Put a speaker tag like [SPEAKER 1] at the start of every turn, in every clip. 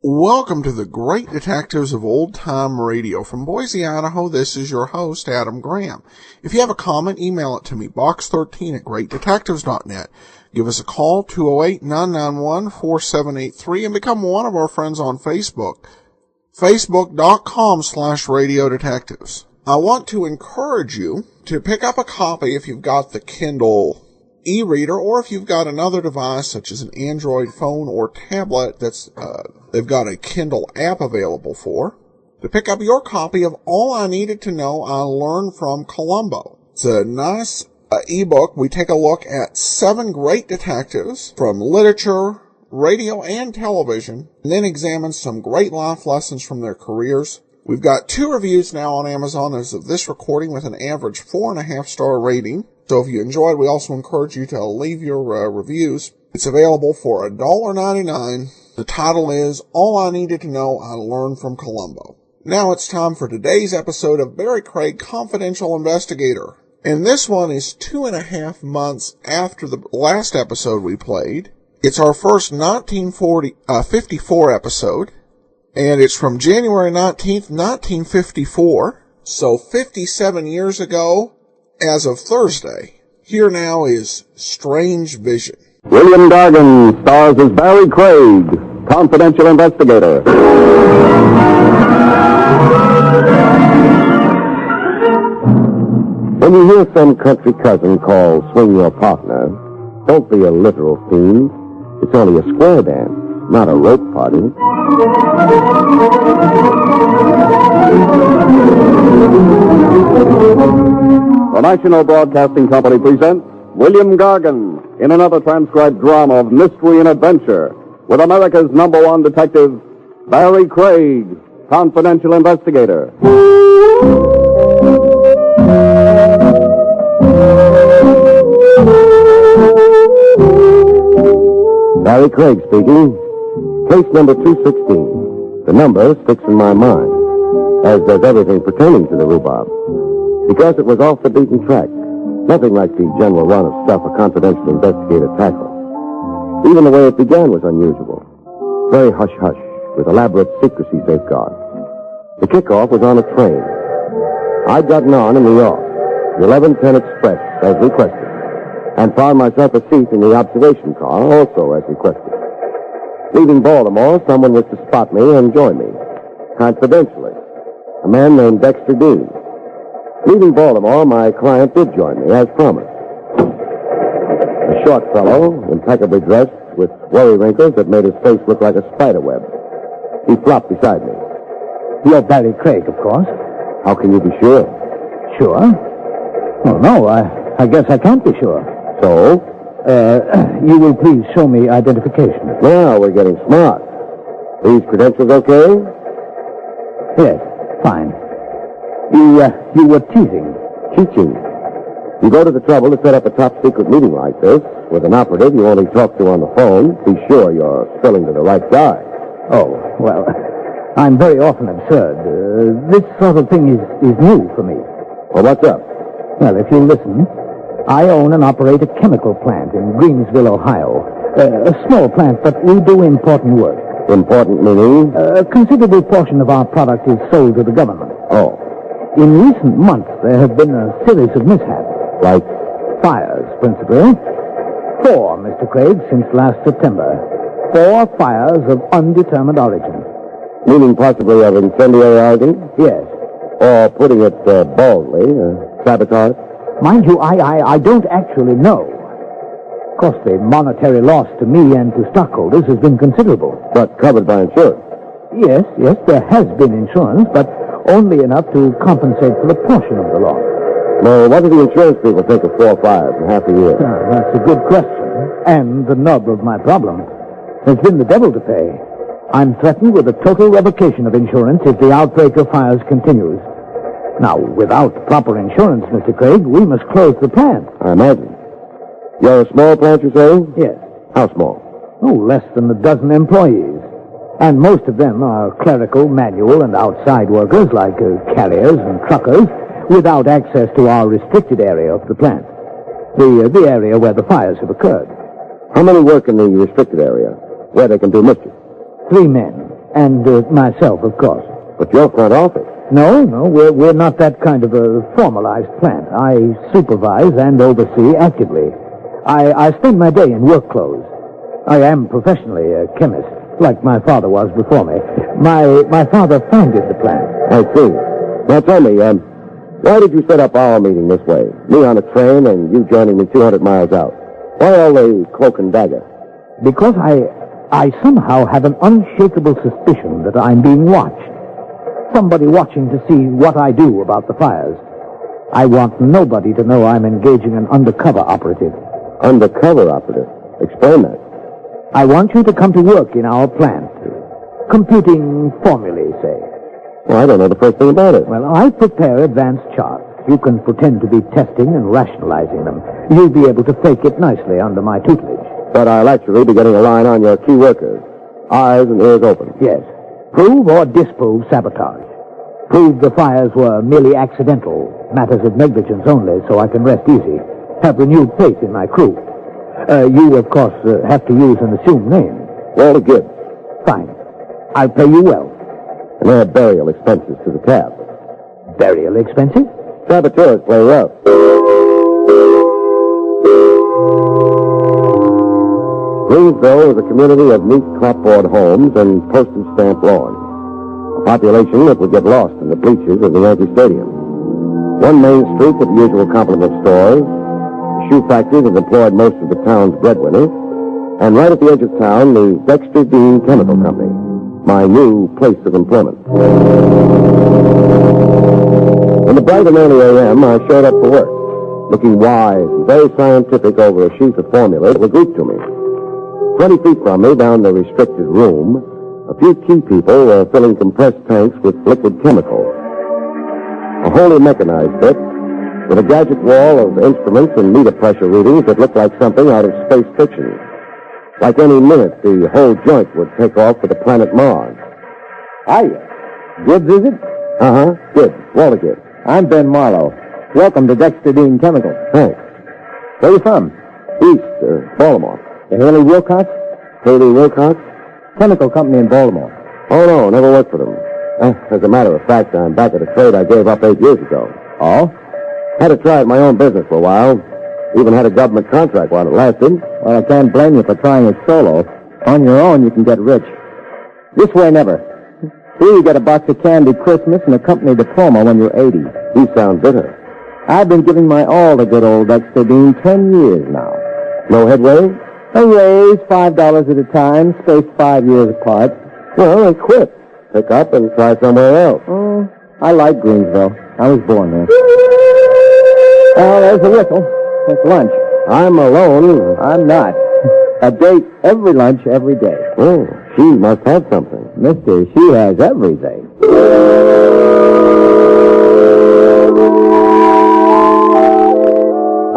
[SPEAKER 1] Welcome to the Great Detectives of Old Time Radio. From Boise, Idaho, this is your host, Adam Graham. If you have a comment, email it to me, box13@greatdetectives.net. Give us a call, 208-991-4783, and become one of our friends on Facebook, facebook.com/Radio Detectives. I want to encourage you to pick up a copy if you've got the Kindle e-reader, or if you've got another device such as an Android phone or tablet that's they've got a Kindle app available for, to pick up your copy of All I Needed to Know I Learned from Columbo. It's a nice ebook. We take a look at 7 great detectives from literature, radio, and television, and then examine some great life lessons from their careers. We've got 2 reviews now on Amazon as of this recording with an average 4.5-star rating. So if you enjoyed, we also encourage you to leave your reviews. It's available for $1.99. The title is All I Needed to Know I Learned from Columbo. Now it's time for today's episode of Barrie Craig, Confidential Investigator. And this one is 2.5 months after the last episode we played. It's our first 1954 episode. And it's from January 19th, 1954. So 57 years ago, as of Thursday. Here now is Strange Vision.
[SPEAKER 2] William Gargan stars as Barrie Craig, Confidential Investigator. When you hear some country cousin call Swing Your Partner, don't be a literal fiend. It's only a square dance, not a rope party. The National Broadcasting Company presents William Gargan in another transcribed drama of mystery and adventure with America's #1 detective, Barrie Craig, Confidential Investigator. Barrie Craig speaking. Case number 216. The number sticks in my mind, as does everything pertaining to the rhubarb, because it was off the beaten track. Nothing like the general run of stuff a confidential investigator tackles. Even the way it began was unusual. Very hush-hush, with elaborate secrecy safeguards. The kickoff was on a train. I'd gotten on in New York, the 1110 Express, as requested, and found myself a seat in the observation car, also as requested. Leaving Baltimore, someone was to spot me and join me, confidentially, a man named Dexter Dean. Leaving Baltimore, my client did join me, as promised. A short fellow, impeccably dressed, with worry wrinkles that made his face look like a spider web. He flopped beside me.
[SPEAKER 3] You're Barrie Craig, of course.
[SPEAKER 2] How can you be sure?
[SPEAKER 3] Sure? Oh, no, I guess I can't be sure.
[SPEAKER 2] So?
[SPEAKER 3] You will please show me identification.
[SPEAKER 2] Now we're getting smart. These credentials okay?
[SPEAKER 3] Yes, fine. You were teasing.
[SPEAKER 2] Teaching. You go to the trouble to set up a top-secret meeting like this with an operative you only talk to on the phone. Be sure you're spilling to the right guy.
[SPEAKER 3] Oh, well, I'm very often absurd. This sort of thing is new for me.
[SPEAKER 2] Well, what's up?
[SPEAKER 3] Well, if you'll listen, I own and operate a chemical plant in Greensville, Ohio. A small plant, but we do important work.
[SPEAKER 2] Important meaning?
[SPEAKER 3] A considerable portion of our product is sold to the government.
[SPEAKER 2] Oh.
[SPEAKER 3] In recent months, there have been a series of mishaps.
[SPEAKER 2] Like?
[SPEAKER 3] Fires, principally. 4, Mr. Craig, since last September. 4 fires of undetermined origin.
[SPEAKER 2] Meaning possibly of incendiary origin?
[SPEAKER 3] Yes.
[SPEAKER 2] Or putting it baldly, sabotage?
[SPEAKER 3] Mind you, I don't actually know. Of course, the monetary loss to me and to stockholders has been considerable.
[SPEAKER 2] But covered by insurance?
[SPEAKER 3] Yes, there has been insurance, but only enough to compensate for a portion of the loss.
[SPEAKER 2] Well, what do the insurance people think of 4 fires in half a year?
[SPEAKER 3] That's a good question. And the nub of my problem has been the devil to pay. I'm threatened with a total revocation of insurance if the outbreak of fires continues. Now, without proper insurance, Mr. Craig, we must close the plant.
[SPEAKER 2] I imagine. You're a small plant, you say?
[SPEAKER 3] Yes.
[SPEAKER 2] How small?
[SPEAKER 3] Oh, less than a dozen employees. And most of them are clerical, manual, and outside workers like carriers and truckers without access to our restricted area of the plant. The area where the fires have occurred.
[SPEAKER 2] How many work in the restricted area, where they can do mischief?
[SPEAKER 3] 3 men. And myself, of course.
[SPEAKER 2] But your front office.
[SPEAKER 3] No, we're not that kind of a formalized plant. I supervise and oversee actively. I spend my day in work clothes. I am professionally a chemist, like my father was before me. My father founded the plant.
[SPEAKER 2] I see. Now tell me, why did you set up our meeting this way? Me on a train and you joining me 200 miles out. Why all the cloak and dagger?
[SPEAKER 3] Because I somehow have an unshakable suspicion that I'm being watched. Somebody watching to see what I do about the fires. I want nobody to know I'm engaging an undercover operative.
[SPEAKER 2] Undercover operative? Explain that.
[SPEAKER 3] I want you to come to work in our plant. Computing formulae, say.
[SPEAKER 2] Well, I don't know the first thing about it.
[SPEAKER 3] Well, I prepare advanced charts. You can pretend to be testing and rationalizing them. You'll be able to fake it nicely under my tutelage.
[SPEAKER 2] But I'll actually be getting a line on your key workers. Eyes and ears open.
[SPEAKER 3] Yes. Prove or disprove sabotage. Prove the fires were merely accidental, matters of negligence only, so I can rest easy. Have renewed faith in my crew. You, of course, have to use an assumed name.
[SPEAKER 2] Walter Gibbs.
[SPEAKER 3] Fine. I'll pay you well.
[SPEAKER 2] And add burial expenses to the tab.
[SPEAKER 3] Burial expenses?
[SPEAKER 2] Saboteurs play rough. Greensville is a community of neat clapboard homes and postage stamp lawns. A population that would get lost in the bleachers of the Yankee Stadium. One main street with the usual complement of stores, a shoe factory that employed most of the town's breadwinners, and right at the edge of town, the Dexter Dean Chemical Company, my new place of employment. In the bright and early a.m., I showed up for work, looking wise and very scientific over a sheet of formula that was Greek to me. 20 feet from me, down the restricted room, a few key people were filling compressed tanks with liquid chemicals. A wholly mechanized bit, with a gadget wall of instruments and meter pressure readings that looked like something out of space fiction. Like any minute, the whole joint would take off for the planet Mars.
[SPEAKER 4] Hiya. Gibbs, is it?
[SPEAKER 2] Uh-huh. Gibbs. Walter Gibbs.
[SPEAKER 4] I'm Ben Marlowe. Welcome to Dexter Dean Chemical.
[SPEAKER 2] Thanks.
[SPEAKER 4] Where you from?
[SPEAKER 2] East, Baltimore.
[SPEAKER 4] The Haley Wilcox?
[SPEAKER 2] Haley Wilcox?
[SPEAKER 4] Chemical company in Baltimore.
[SPEAKER 2] Oh, no, never worked for them. As a matter of fact, I'm back at a trade I gave up 8 years ago.
[SPEAKER 4] Oh?
[SPEAKER 2] Had to try at my own business for a while. Even had a government contract while it lasted.
[SPEAKER 4] Well, I can't blame you for trying it solo. On your own, you can get rich. This way, never. Here you get a box of candy Christmas and a company diploma when you're 80.
[SPEAKER 2] You sound bitter.
[SPEAKER 4] I've been giving my all to good old Dexter Dean 10 years now.
[SPEAKER 2] No headway?
[SPEAKER 4] A raise, $5 at a time, spaced 5 years apart.
[SPEAKER 2] Well, I quit. Pick up and try somewhere else.
[SPEAKER 4] Oh, I like Greensville. I was born there. Oh, there's the whistle. It's lunch.
[SPEAKER 2] I'm alone.
[SPEAKER 4] I'm not. A date every lunch, every day.
[SPEAKER 2] Oh, she must have something.
[SPEAKER 4] Mister, she has everything.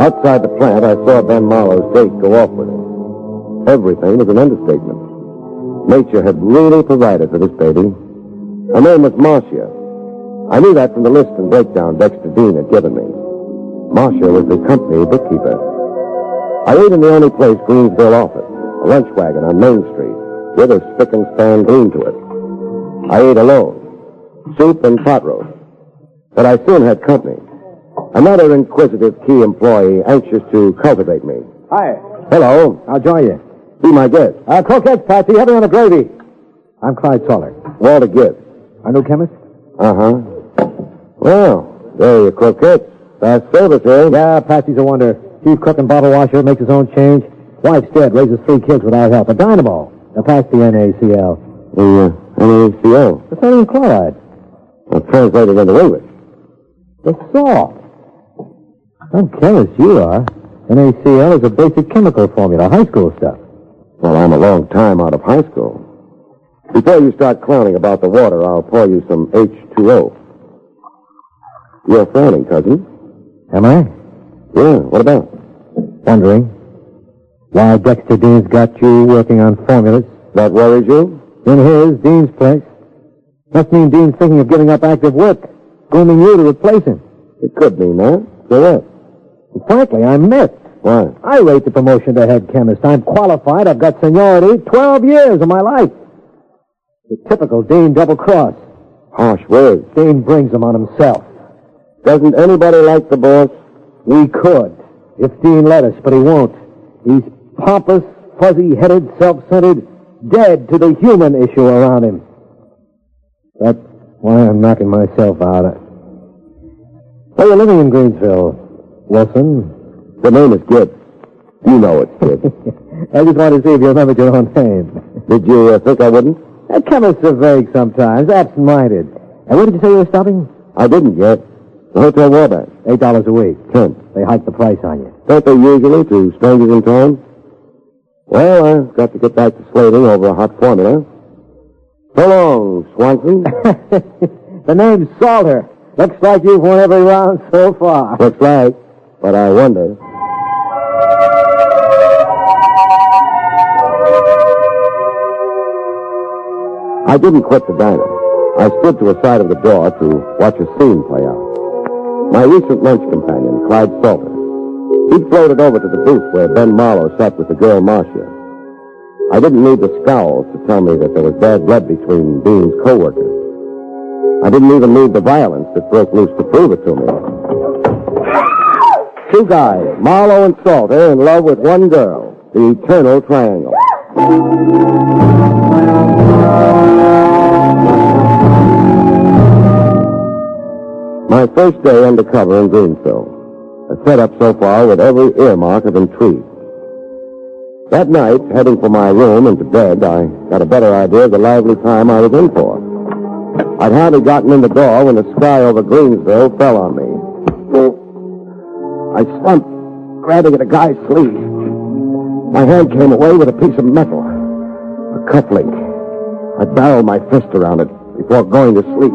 [SPEAKER 2] Outside the plant, I saw Ben Marlowe's date go off with him. Everything was an understatement. Nature had really provided for this baby. Her name was Marcia. I knew that from the list and breakdown Dexter Dean had given me. Marcia was the company bookkeeper. I ate in the only place Greensville offered, a lunch wagon on Main Street, with a spick and span gleam to it. I ate alone, soup and pot roast. But I soon had company. Another inquisitive key employee anxious to cultivate me.
[SPEAKER 4] Hi.
[SPEAKER 2] Hello.
[SPEAKER 4] I'll join you.
[SPEAKER 2] Be my guest.
[SPEAKER 4] Croquettes, Patsy, heavy on the gravy. I'm Clyde Toller.
[SPEAKER 2] Walter Gibbs.
[SPEAKER 4] Our new chemist?
[SPEAKER 2] Uh-huh. Well, there are your croquettes. Fast service, eh?
[SPEAKER 4] Yeah, Patsy's a wonder. Chief cook and bottle washer, makes his own change. Wife's dead, raises 3 kids without help. A dynamo. Now pass the NaCl.
[SPEAKER 2] The NaCl?
[SPEAKER 4] The sodium chloride.
[SPEAKER 2] Well, translated into English.
[SPEAKER 4] The salt. I'm chemist, you are. NaCl is a basic chemical formula, high school stuff.
[SPEAKER 2] Well, I'm a long time out of high school. Before you start clowning about the water, I'll pour you some H2O. You're frowning, cousin.
[SPEAKER 4] Am I?
[SPEAKER 2] Yeah, what about?
[SPEAKER 4] Wondering why Dexter Dean's got you working on formulas.
[SPEAKER 2] That worries you?
[SPEAKER 4] In his, Dean's place. Must mean Dean's thinking of giving up active work, grooming you to replace him.
[SPEAKER 2] It could mean that. So what?
[SPEAKER 4] And frankly, I'm miffed.
[SPEAKER 2] Why?
[SPEAKER 4] I rate the promotion to head chemist. I'm qualified. I've got seniority. 12 years of my life. The typical Dean double-cross.
[SPEAKER 2] Harsh words.
[SPEAKER 4] Dean brings them on himself.
[SPEAKER 2] Doesn't anybody like the boss?
[SPEAKER 4] We could, if Dean let us, but he won't. He's pompous, fuzzy-headed, self-centered, dead to the human issue around him. That's why I'm knocking myself out. Well, you're living in Greensville, Wilson.
[SPEAKER 2] The name is Gibbs. You know it's Gibbs.
[SPEAKER 4] I just wanted to see if you remembered your own name.
[SPEAKER 2] Did you think I wouldn't?
[SPEAKER 4] Chemists are vague sometimes, absent-minded. And where did you say you were stopping?
[SPEAKER 2] I didn't yet. The Hotel Warbank.
[SPEAKER 4] $8 a week.
[SPEAKER 2] 10.
[SPEAKER 4] They hiked the price on you.
[SPEAKER 2] Don't they usually to strangers in town? Well, I've got to get back to slating over a hot formula. So long, Swanson.
[SPEAKER 4] The name's Salter. Looks like you've won every round so far.
[SPEAKER 2] Looks like, but I wonder. I didn't quit the diner. I stood to a side of the door to watch a scene play out. My recent lunch companion, Clyde Salter, he'd floated over to the booth where Ben Marlowe sat with the girl Marcia. I didn't need the scowls to tell me that there was bad blood between Dean's co-workers. I didn't even need the violence that broke loose to prove it to me. Two guys, Marlowe and Salter, in love with one girl, the eternal triangle. My first day undercover in Greensville. A setup so far with every earmark of intrigue. That night, heading for my room and to bed, I got a better idea of the lively time I was in for. I'd hardly gotten in the door when the sky over Greensville fell on me. I slumped, grabbing at a guy's sleeve. My hand came away with a piece of metal, a cufflink. I barreled my fist around it before going to sleep.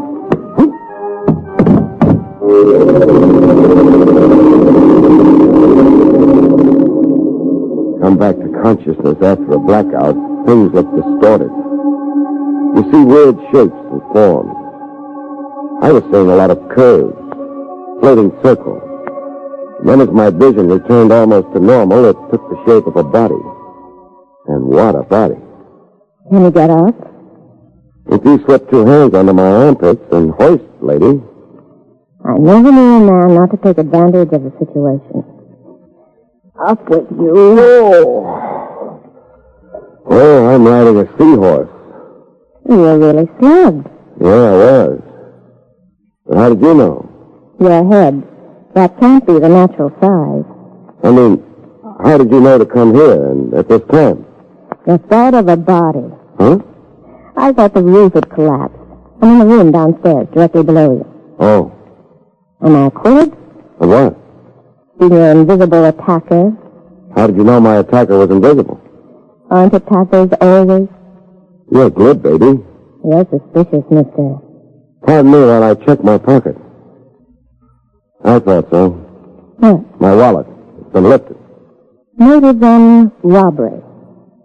[SPEAKER 2] Come back to consciousness after a blackout, things look distorted. You see weird shapes and forms. I was seeing a lot of curves, floating circles. And then as my vision returned almost to normal, it took the shape of a body. And what a body.
[SPEAKER 5] Can you get up?
[SPEAKER 2] If you slip two hands under my armpits and hoist, lady.
[SPEAKER 5] I never knew a man not to take advantage of the situation. Up with you.
[SPEAKER 2] Oh, I'm riding a seahorse.
[SPEAKER 5] You're really slugged.
[SPEAKER 2] Yeah, I was. But how did you know?
[SPEAKER 5] Your head. That can't be the natural size.
[SPEAKER 2] I mean, how did you know to come here and at this time?
[SPEAKER 5] The thought of a body.
[SPEAKER 2] Huh?
[SPEAKER 5] I thought the roof had collapsed. I'm in the room downstairs, directly below you.
[SPEAKER 2] Oh.
[SPEAKER 5] Am I quit?
[SPEAKER 2] And what?
[SPEAKER 5] Being your invisible attacker.
[SPEAKER 2] How did you know my attacker was invisible?
[SPEAKER 5] Aren't attackers always?
[SPEAKER 2] You're good, baby.
[SPEAKER 5] You're suspicious, mister.
[SPEAKER 2] Pardon me while I check my pocket. I thought so.
[SPEAKER 5] What?
[SPEAKER 2] My wallet. It's been lifted.
[SPEAKER 5] Maybe then robbery.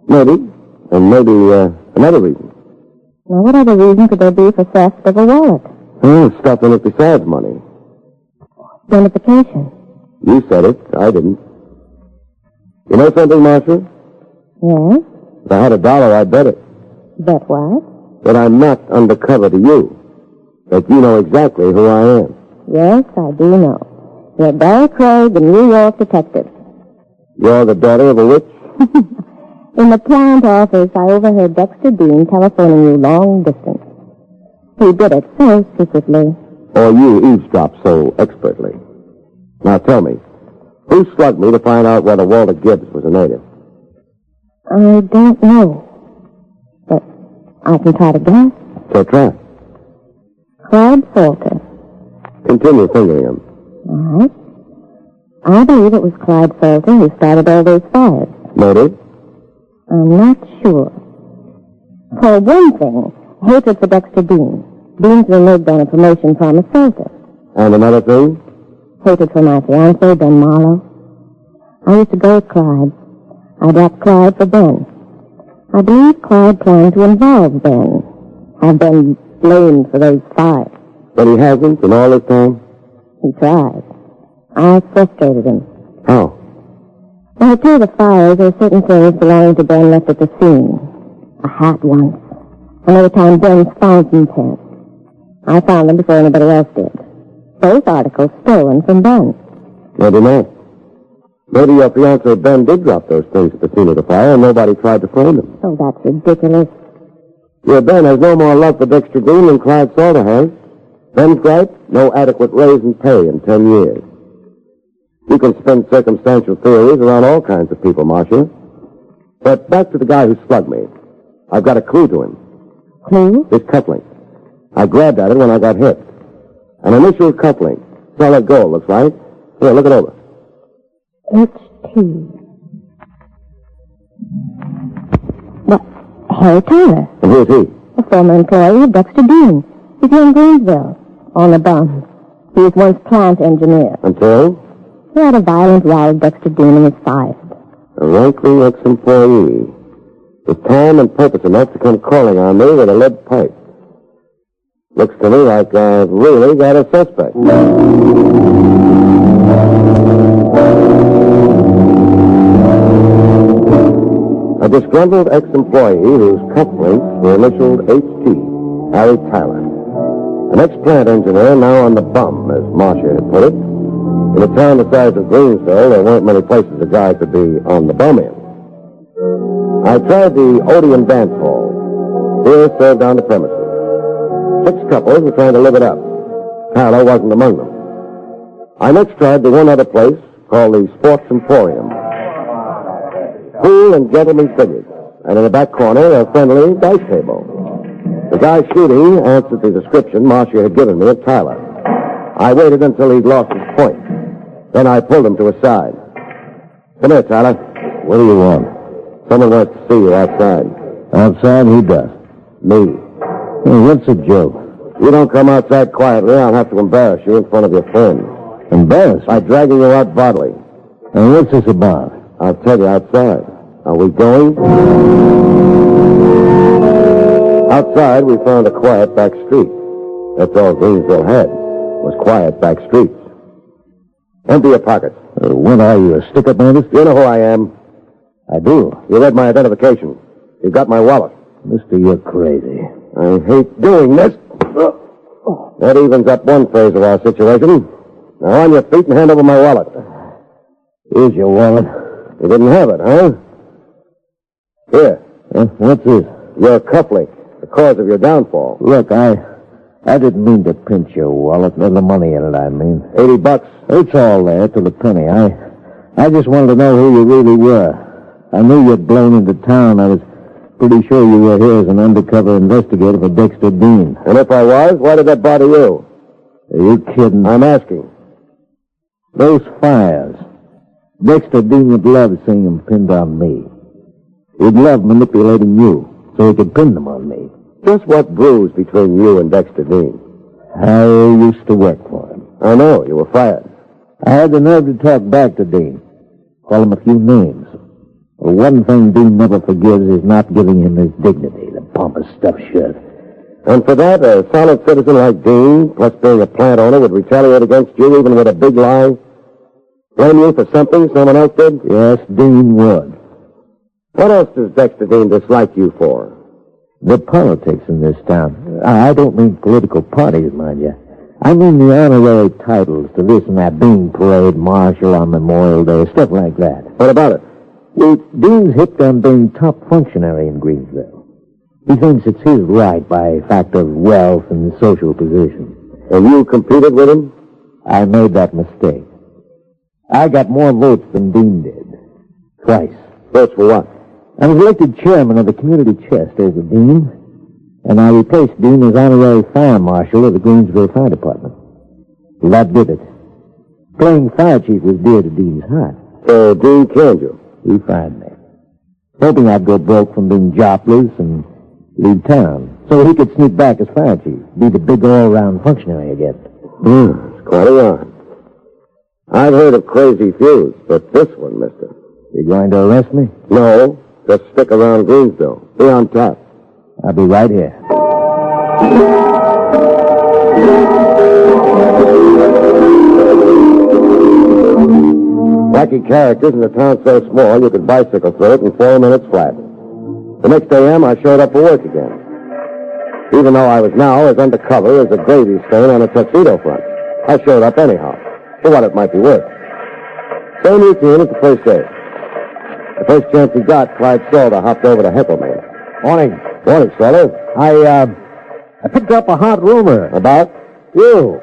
[SPEAKER 2] Maybe. And maybe another reason.
[SPEAKER 5] Now, what other reason could there be for theft of a wallet?
[SPEAKER 2] Stuff in it besides money.
[SPEAKER 5] Identification.
[SPEAKER 2] You said it. I didn't. You know something, Marcia?
[SPEAKER 5] Yes?
[SPEAKER 2] If I had $1, I'd bet it.
[SPEAKER 5] Bet what?
[SPEAKER 2] That I'm not undercover to you. That you know exactly who I am.
[SPEAKER 5] Yes, I do know. You're Barrie Craig, the New York detective.
[SPEAKER 2] You're the daughter of a witch?
[SPEAKER 5] In the plant office, I overheard Dexter Dean telephoning you long distance. He did it so secretly.
[SPEAKER 2] Or you eavesdropped so expertly. Now tell me, who slugged me to find out whether Walter Gibbs was a native?
[SPEAKER 5] I don't know. But I can try to guess.
[SPEAKER 2] So try.
[SPEAKER 5] Clyde Salter.
[SPEAKER 2] Continue fingering him.
[SPEAKER 5] All right. I believe it was Clyde Salter who started all those fires.
[SPEAKER 2] Motive?
[SPEAKER 5] I'm not sure. For one thing, hatred for Dexter Dean. Dean's removed on a promotion promise Celtic.
[SPEAKER 2] And another thing?
[SPEAKER 5] Hatred for my fiancé, Ben Marlowe. I used to go with Clyde. I dropped Clyde for Ben. I believe Clyde planned to involve Ben. Have Ben blamed for those fires.
[SPEAKER 2] But he hasn't in all this time?
[SPEAKER 5] He tried. I frustrated him.
[SPEAKER 2] How?
[SPEAKER 5] When I tell the fires, there are certain things belonging to Ben left at the scene. A hat once. Another time, Ben's fountain pen. I found them before anybody else did. Both articles stolen from Ben.
[SPEAKER 2] Maybe not. Maybe your fiancé Ben did drop those things at the scene of the fire and nobody tried to find him.
[SPEAKER 5] Oh, that's ridiculous.
[SPEAKER 2] Your Ben has no more love for Dexter Dean than Clyde Salter has. Ben's gripe, no adequate raise in pay in 10 years. You can spin circumstantial theories around all kinds of people, Marcia. But back to the guy who slugged me. I've got a clue to him.
[SPEAKER 5] Clue?
[SPEAKER 2] His cufflink. I grabbed at it when I got hit. An initial cufflink. Solid gold, looks like. Here, look it over.
[SPEAKER 5] H.T. What? Harry Tyler.
[SPEAKER 2] And who's he?
[SPEAKER 5] A former employee of Dexter Dean. He's here in Greensville. On a bum. He was once plant engineer.
[SPEAKER 2] Until?
[SPEAKER 5] He had a violent row with Dexter Dean and was fired.
[SPEAKER 2] A rankling ex-employee. With time and purpose enough to come crawling on me with a lead pipe. Looks to me like I've really got a suspect. A disgruntled ex-employee whose cufflinks were initialed H.T., Harry Tyler. An ex-plant engineer now on the bum, as Marcia had put it. In a town the size of Greensville, there weren't many places a guy could be on the bum in. I tried the Odeon Dance Hall. Beer served on the premises. 6 couples were trying to live it up. Tyler wasn't among them. I next tried the one other place called the Sports Emporium. Cool and gentlemen figures, and in the back corner, a friendly dice table. The guy shooting answered the description Marcia had given me of Tyler. I waited until he'd lost his point. Then I pulled him to his side. Come here, Tyler.
[SPEAKER 4] What do you want?
[SPEAKER 2] Someone wants to see you outside.
[SPEAKER 4] Outside, who does?
[SPEAKER 2] Me.
[SPEAKER 4] Hey, what's the joke?
[SPEAKER 2] If you don't come outside quietly, I'll have to embarrass you in front of your friends.
[SPEAKER 4] Embarrassed?
[SPEAKER 2] By dragging you out bodily.
[SPEAKER 4] And what's this about?
[SPEAKER 2] I'll tell you outside. Are we going? Outside, we found a quiet back street. That's all Greensville had, was quiet back streets. Empty your pockets.
[SPEAKER 4] What are you, a stick-up artist?
[SPEAKER 2] You know who I am.
[SPEAKER 4] I do.
[SPEAKER 2] You read my identification. You got my wallet.
[SPEAKER 4] Mister, you're crazy.
[SPEAKER 2] I hate doing this. That evens up one phase of our situation. Now on your feet and hand over my wallet.
[SPEAKER 4] Here's your wallet.
[SPEAKER 2] You didn't have it, huh? Here.
[SPEAKER 4] What's this?
[SPEAKER 2] Your cufflink. The cause of your downfall.
[SPEAKER 4] Look, I didn't mean to pinch your wallet. There's the money in it, I mean.
[SPEAKER 2] $80.
[SPEAKER 4] It's all there to the penny. I just wanted to know who you really were. I knew you'd blown into town. I was pretty sure you were here as an undercover investigator for Dexter Dean.
[SPEAKER 2] And if I was, why did that bother you?
[SPEAKER 4] Are you kidding?
[SPEAKER 2] I'm asking.
[SPEAKER 4] Those fires. Dexter Dean would love seeing them pinned on me. He'd love manipulating you so he could pin them on me.
[SPEAKER 2] Just what bruised between you and Dexter Dean?
[SPEAKER 4] I used to work for him.
[SPEAKER 2] I know. You were fired.
[SPEAKER 4] I had the nerve to talk back to Dean. Call him a few names. Well, one thing Dean never forgives is not giving him his dignity, the pompous stuffed shirt.
[SPEAKER 2] And for that, a solid citizen like Dean, plus being a plant owner, would retaliate against you even with a big lie? Blame you for something someone else did?
[SPEAKER 4] Yes, Dean would.
[SPEAKER 2] What else does Dexter Dean dislike you for?
[SPEAKER 4] The politics in this town. I don't mean political parties, mind you. I mean the honorary titles to this and that, being parade marshal on Memorial Day, stuff like that.
[SPEAKER 2] What about it?
[SPEAKER 4] Well, Dean's hipped on being top functionary in Greensville. He thinks it's his right by fact of wealth and social position.
[SPEAKER 2] And you competed with him?
[SPEAKER 4] I made that mistake. I got more votes than Dean did. Twice.
[SPEAKER 2] Votes for what?
[SPEAKER 4] I was elected chairman of the community chest over Dean, and I replaced Dean as honorary fire marshal of the Greensville Fire Department. Well, that did it. Playing fire chief was dear to Dean's heart.
[SPEAKER 2] So Dean killed you?
[SPEAKER 4] He fired me, hoping I'd go broke from being jobless and Leave town, so he could sneak back as fire chief, be the big all-around functionary again.
[SPEAKER 2] It's quite a yarn. I've heard of crazy feuds, but this one, mister.
[SPEAKER 4] You going to arrest me?
[SPEAKER 2] No, just stick around Greensville. Be on tap.
[SPEAKER 4] I'll be right here.
[SPEAKER 2] Wacky characters in a town so small you could bicycle through it in 4 minutes flat. The next AM, I showed up for work again. Even though I was now as undercover as a gravy stain on a tuxedo front, I showed up anyhow, for what it might be worth. Same routine as the first day. The first chance he got, Clyde Salter hopped over to heckle me.
[SPEAKER 4] Morning.
[SPEAKER 2] Morning, Salter.
[SPEAKER 4] I picked up a hot rumor.
[SPEAKER 2] About?
[SPEAKER 4] You.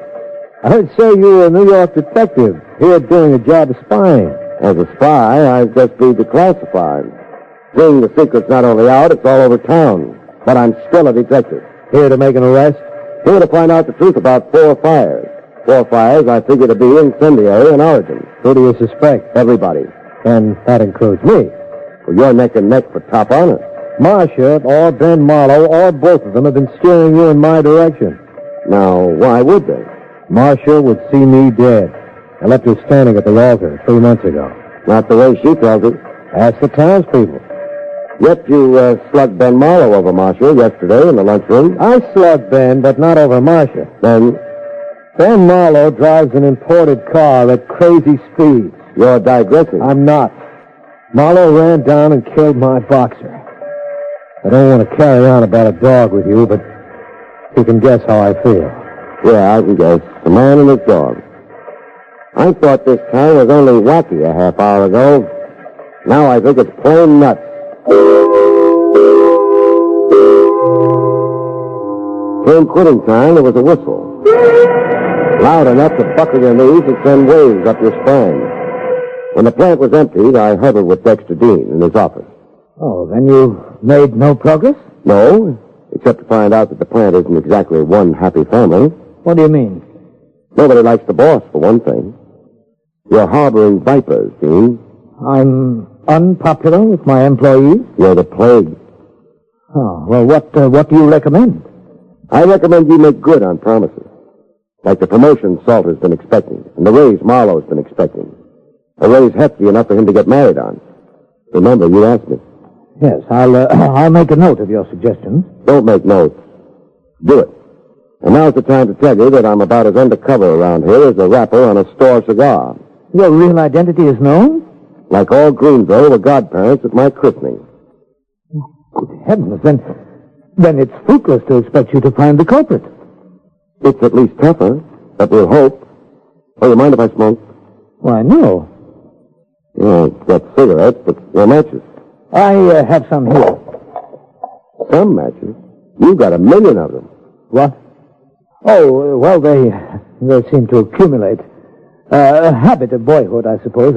[SPEAKER 4] I heard say you were a New York detective, here doing a job of spying.
[SPEAKER 2] As a spy, I've just been declassified. Seeing the secret's not only out, it's all over town. But I'm still a detective.
[SPEAKER 4] Here to make an arrest?
[SPEAKER 2] Here to find out the truth about 4 fires. 4 fires I figure to be incendiary in origin.
[SPEAKER 4] Who do you suspect?
[SPEAKER 2] Everybody.
[SPEAKER 4] And that includes me.
[SPEAKER 2] Well, you're neck and neck for top honor.
[SPEAKER 4] Marcia or Ben Marlowe or both of them have been steering you in my direction.
[SPEAKER 2] Now, why would they?
[SPEAKER 4] Marcia would see me dead. I left her standing at the altar 3 months ago.
[SPEAKER 2] Not the way she tells it.
[SPEAKER 4] Ask the townspeople.
[SPEAKER 2] Yet you slugged Ben Marlowe over Marcia yesterday in the lunchroom.
[SPEAKER 4] I slugged Ben, but not over Marcia.
[SPEAKER 2] Then
[SPEAKER 4] Ben Marlowe drives an imported car at crazy speeds.
[SPEAKER 2] you're digressing.
[SPEAKER 4] I'm not. Marlowe ran down and killed my boxer. I don't want to carry on about a dog with you, but you can guess how I feel.
[SPEAKER 2] Yeah, I can guess. A man and his dog. I thought this town was only wacky a half hour ago. Now I think it's plain nuts. Came quitting time, there was a whistle. Loud enough to buckle your knees and send waves up your spine. When the plant was emptied, I huddled with Dexter Dean in his office.
[SPEAKER 3] Oh, then you made no progress?
[SPEAKER 2] No, except to find out that the plant isn't exactly one happy family.
[SPEAKER 3] What do you mean?
[SPEAKER 2] Nobody likes the boss, for one thing. You're harboring vipers, Dean.
[SPEAKER 3] I'm unpopular with my employees?
[SPEAKER 2] You're the plague.
[SPEAKER 3] Oh, well, what do you recommend?
[SPEAKER 2] I recommend you make good on promises. Like the promotion Salter's been expecting, and the raise Marlowe's been expecting. A raise hefty enough for him to get married on. Remember, you asked me.
[SPEAKER 3] Yes, I'll make a note of your suggestions.
[SPEAKER 2] Don't make notes. Do it. And now's the time to tell you that I'm about as undercover around here as the wrapper on a store cigar.
[SPEAKER 3] Your real identity is known?
[SPEAKER 2] Like all Greenville were godparents at my christening.
[SPEAKER 3] Good heavens, then it's fruitless to expect you to find the culprit.
[SPEAKER 2] It's at least tougher, but we'll hope. Oh, you mind if I smoke?
[SPEAKER 3] Why, no.
[SPEAKER 2] Yeah, it's got cigarettes, but no matches.
[SPEAKER 3] I have some here.
[SPEAKER 2] Some matches? You've got 1 million of them.
[SPEAKER 3] What? Oh, well, they seem to accumulate. A habit of boyhood, I suppose.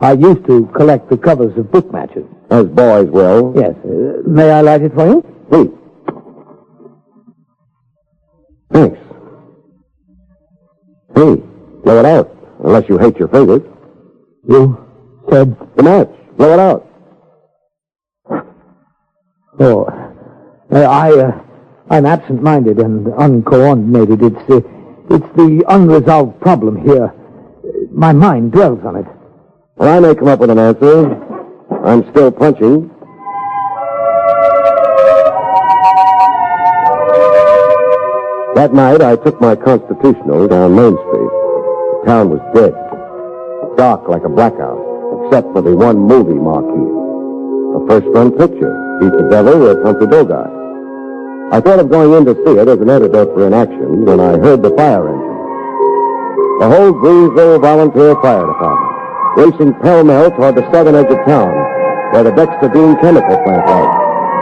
[SPEAKER 3] I used to collect the covers of book matches.
[SPEAKER 2] As boys will.
[SPEAKER 3] Yes. May I light it for you?
[SPEAKER 2] Please. Thanks. Hey, blow it out, unless you hate your fingers.
[SPEAKER 3] You said?
[SPEAKER 2] The match. Blow it out.
[SPEAKER 3] Oh, I'm absent-minded and uncoordinated. It's the unresolved problem here. My mind dwells on it.
[SPEAKER 2] Well, I may come up with an answer. I'm still punching. That night, I took my constitutional down Main Street. The town was dead. Dark like a blackout, except for the one movie marquee. A first-run picture, Beat the Devil with Humphrey Bogart. I thought of going in to see it as an antidote for inaction when I heard the fire engine. The whole Greensville Volunteer Fire Department, racing pell-mell toward the southern edge of town, where the Dexter Dean chemical plant was.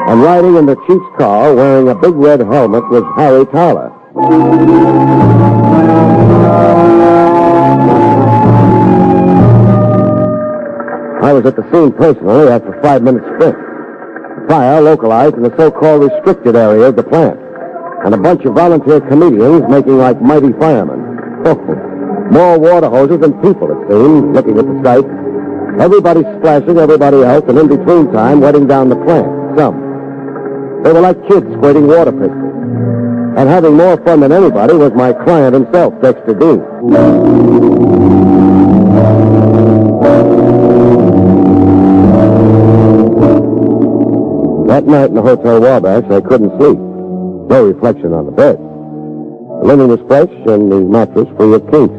[SPEAKER 2] And riding in the chief's car, wearing a big red helmet, was Harry Towler. I was at the scene personally after a 5-minute sprint. The fire localized in the so-called restricted area of the plant, and a bunch of volunteer comedians making like mighty firemen. More water hoses than people, it seemed, looking at the sight. Everybody splashing everybody else, and in between time, wetting down the plant. Some. They were like kids squirting water pistols. And having more fun than anybody was my client himself, Dexter Dean. That night in the Hotel Wabash, I couldn't sleep. No reflection on the bed. The linen was fresh and the mattress free of kinks.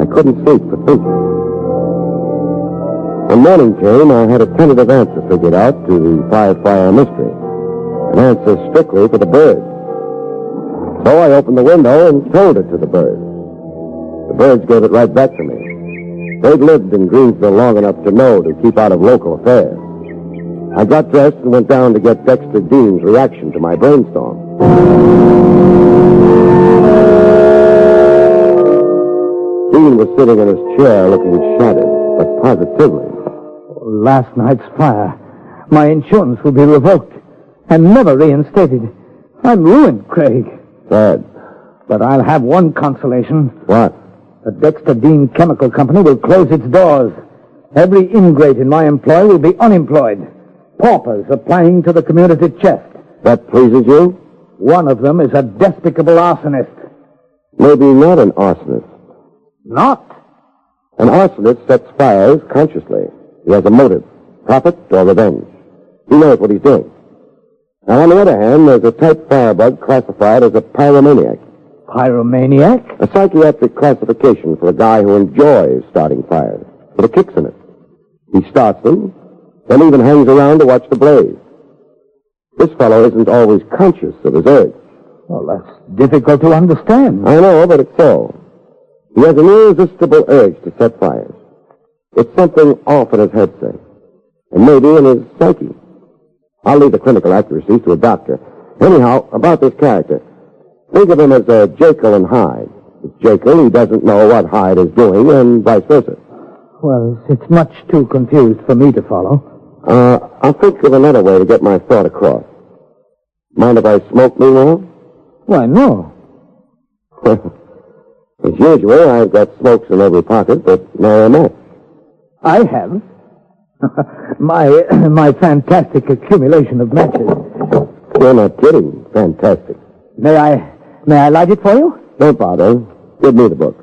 [SPEAKER 2] I couldn't sleep for thinking. When morning came, I had a tentative answer figured out to the five-fire mystery. An answer strictly for the birds. So I opened the window and told it to the birds. The birds gave it right back to me. They'd lived in Greensville long enough to know to keep out of local affairs. I got dressed and went down to get Dexter Dean's reaction to my brainstorm. Dean was sitting in his chair looking shattered, but positively.
[SPEAKER 3] Last night's fire. My insurance will be revoked and never reinstated. I'm ruined, Craig.
[SPEAKER 2] Sad.
[SPEAKER 3] But I'll have one consolation.
[SPEAKER 2] What?
[SPEAKER 3] The Dexter Dean Chemical Company will close its doors. Every ingrate in my employ will be unemployed. Paupers applying to the community chest.
[SPEAKER 2] That pleases you?
[SPEAKER 3] One of them is a despicable arsonist.
[SPEAKER 2] Maybe not an arsonist.
[SPEAKER 3] Not?
[SPEAKER 2] An arsonist sets fires consciously. He has a motive, profit or revenge. He knows what he's doing. Now, on the other hand, there's a type firebug classified as a pyromaniac.
[SPEAKER 3] Pyromaniac?
[SPEAKER 2] A psychiatric classification for a guy who enjoys starting fires, for the kicks in it. He starts them, then even hangs around to watch the blaze. This fellow isn't always conscious of his urge.
[SPEAKER 3] Well, that's difficult to understand.
[SPEAKER 2] I know, but it's so. He has an irresistible urge to set fires. It's something off in his head, say, and maybe in his psyche. I'll leave the clinical accuracies to a doctor. Anyhow, about this character. Think of him as a Jekyll and Hyde. With Jekyll, he doesn't know what Hyde is doing, and vice versa.
[SPEAKER 3] Well, it's much too confused for me to follow.
[SPEAKER 2] I'll think of another way to get my thought across. Mind if I smoke meanwhile?
[SPEAKER 3] Why, no.
[SPEAKER 2] As usual, I've got smokes in every pocket, but no match.
[SPEAKER 3] I have. my fantastic accumulation of matches.
[SPEAKER 2] You're not kidding. Fantastic.
[SPEAKER 3] May I light it for you?
[SPEAKER 2] Don't bother. Give me the book.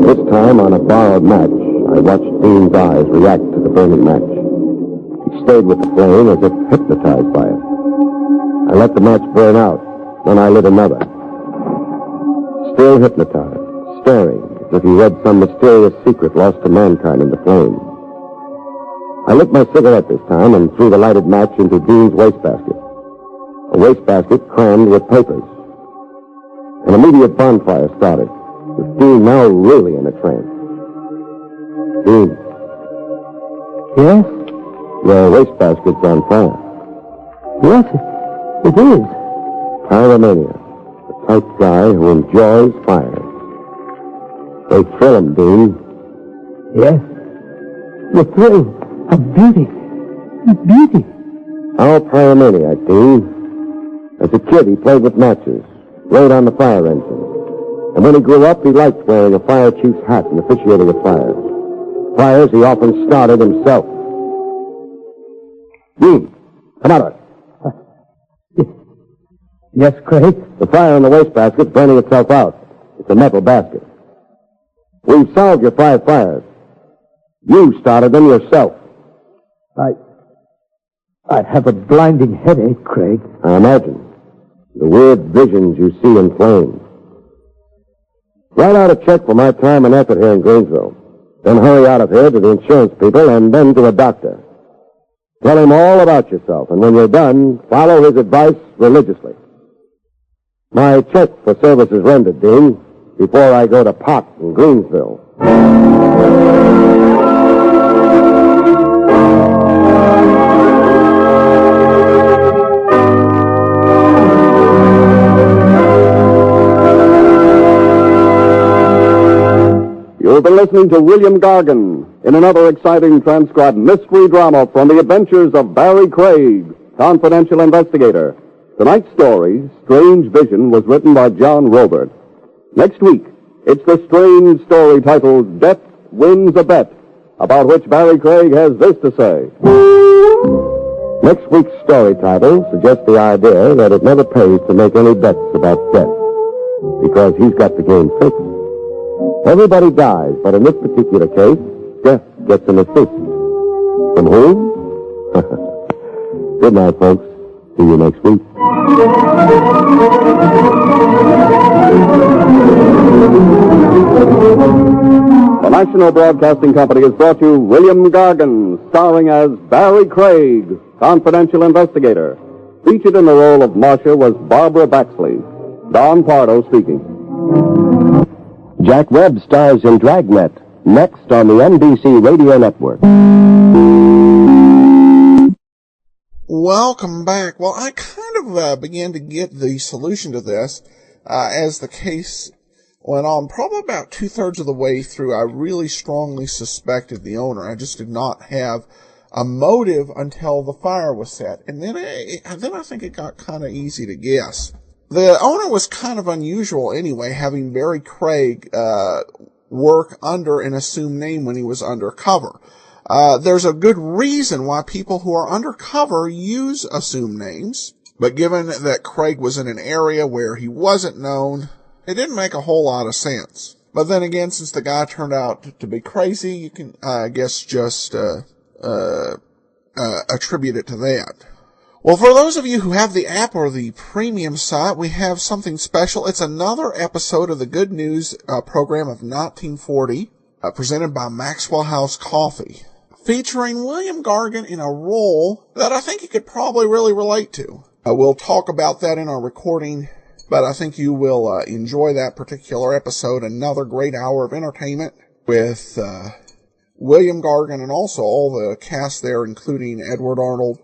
[SPEAKER 2] This time, on a borrowed match, I watched Dean's eyes react to the burning match. He stayed with the flame as if hypnotized by it. I let the match burn out, then I lit another. Still hypnotized, staring as if he read some mysterious secret lost to mankind in the flame. I lit my cigarette this time and threw the lighted match into Dean's wastebasket. A wastebasket crammed with papers. An immediate bonfire started, with Dean now really in a trance. Dean.
[SPEAKER 3] Yes?
[SPEAKER 2] Your wastebasket's on fire.
[SPEAKER 3] Yes, it is.
[SPEAKER 2] Pyromania. The type guy who enjoys fire. They thrill him, Dean.
[SPEAKER 3] Yes. The thrill of beauty. Beauty.
[SPEAKER 2] Our pyromaniac, Dean. As a kid, he played with matches, rode on the fire engine. And when he grew up, he liked wearing a fire chief's hat and officiating at fires. Fires he often started himself. Dean, come out of it.
[SPEAKER 3] Yes, Craig?
[SPEAKER 2] The fire in the wastebasket's burning itself out. It's a metal basket. We've solved your 5 fires. You started them yourself.
[SPEAKER 3] I have a blinding headache, Craig.
[SPEAKER 2] I imagine. The weird visions you see in flames. Write out a check for my time and effort here in Greensville. Then hurry out of here to the insurance people and then to a doctor. Tell him all about yourself, and when you're done, follow his advice religiously. My check for services rendered, Dean, before I go to pot in Greensville.
[SPEAKER 6] You've been listening to William Gargan in another exciting transcribed mystery drama from the adventures of Barrie Craig, confidential investigator. Tonight's story, Strange Vision, was written by John Robert. Next week, it's the strange story titled Death Wins a Bet, about which Barrie Craig has this to say.
[SPEAKER 2] Next week's story title suggests the idea that it never pays to make any bets about death, because he's got the game fixed. Everybody dies, but in this particular case, death gets an assist. From whom? Good night, folks. See you next week.
[SPEAKER 6] The National Broadcasting Company has brought you William Gargan, starring as Barrie Craig, confidential investigator. Featured in the role of Marcia was Barbara Baxley. Don Pardo speaking.
[SPEAKER 2] Jack Webb stars in Dragnet, next on the NBC Radio Network.
[SPEAKER 1] Welcome back. Well, I kind of began to get the solution to this as the case went on. Probably about 2/3 of the way through, I really strongly suspected the owner. I just did not have a motive until the fire was set. And then I think it got kind of easy to guess. The owner was kind of unusual anyway, having Barrie Craig work under an assumed name when he was undercover. There's a good reason why people who are undercover use assumed names, but given that Craig was in an area where he wasn't known, it didn't make a whole lot of sense. But then again, since the guy turned out to be crazy, you can, I guess, just attribute it to that. Well, for those of you who have the app or the premium site, we have something special. It's another episode of the Good News program of 1940, presented by Maxwell House Coffee, featuring William Gargan in a role that I think you could probably really relate to. We'll talk about that in our recording, but I think you will enjoy that particular episode. Another great hour of entertainment with William Gargan and also all the cast there, including Edward Arnold,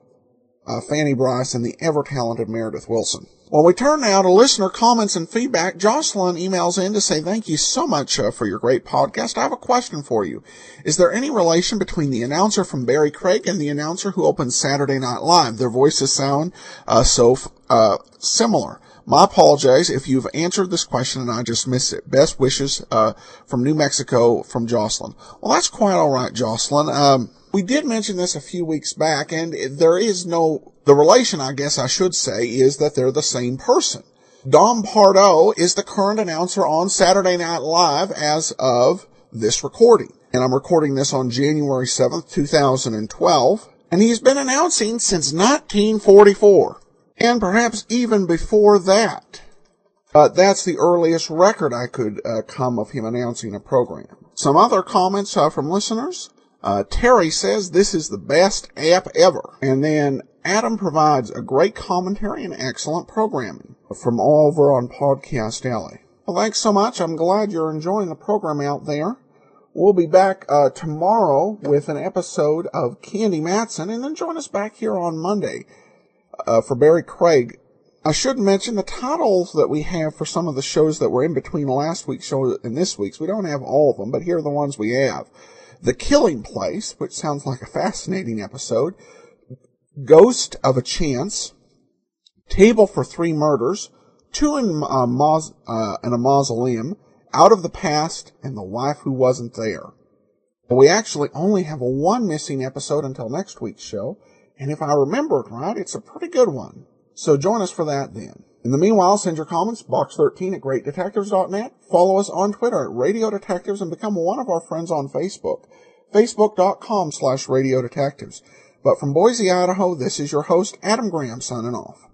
[SPEAKER 1] Fanny Bryce, and the ever-talented Meredith Wilson. Well, we turn now to listener comments and feedback. Jocelyn emails in to say, thank you so much for your great podcast. I have a question for you. Is there any relation between the announcer from Barrie Craig and the announcer who opened Saturday Night Live? Their voices sound so similar. My apologies if you've answered this question and I just missed it. Best wishes from New Mexico from Jocelyn. Well, that's quite all right, Jocelyn. We did mention this a few weeks back, and the relation, I guess I should say, is that they're the same person. Don Pardo is the current announcer on Saturday Night Live as of this recording. And I'm recording this on January 7th, 2012. And he's been announcing since 1944. And perhaps even before that. That's the earliest record I could come of him announcing a program. Some other comments from listeners. Terry says this is the best app ever. And then Adam provides a great commentary and excellent programming from all over on Podcast Alley. Well, thanks so much. I'm glad you're enjoying the program out there. We'll be back tomorrow with an episode of Candy Matson, and then join us back here on Monday for Barrie Craig. I should mention the titles that we have for some of the shows that were in between last week's show and this week's. We don't have all of them, but here are the ones we have. The Killing Place, which sounds like a fascinating episode. Ghost of a Chance. Table for Three Murders. Two in a Mausoleum. Out of the Past, and The Wife Who Wasn't There. But we actually only have one missing episode until next week's show, and if I remember it right, it's a pretty good one. So join us for that then. In the meanwhile, send your comments, box13 at greatdetectives.net. Follow us on Twitter at Radio Detectives and become one of our friends on Facebook, facebook.com/Radio Detectives. But from Boise, Idaho, this is your host, Adam Graham, signing off.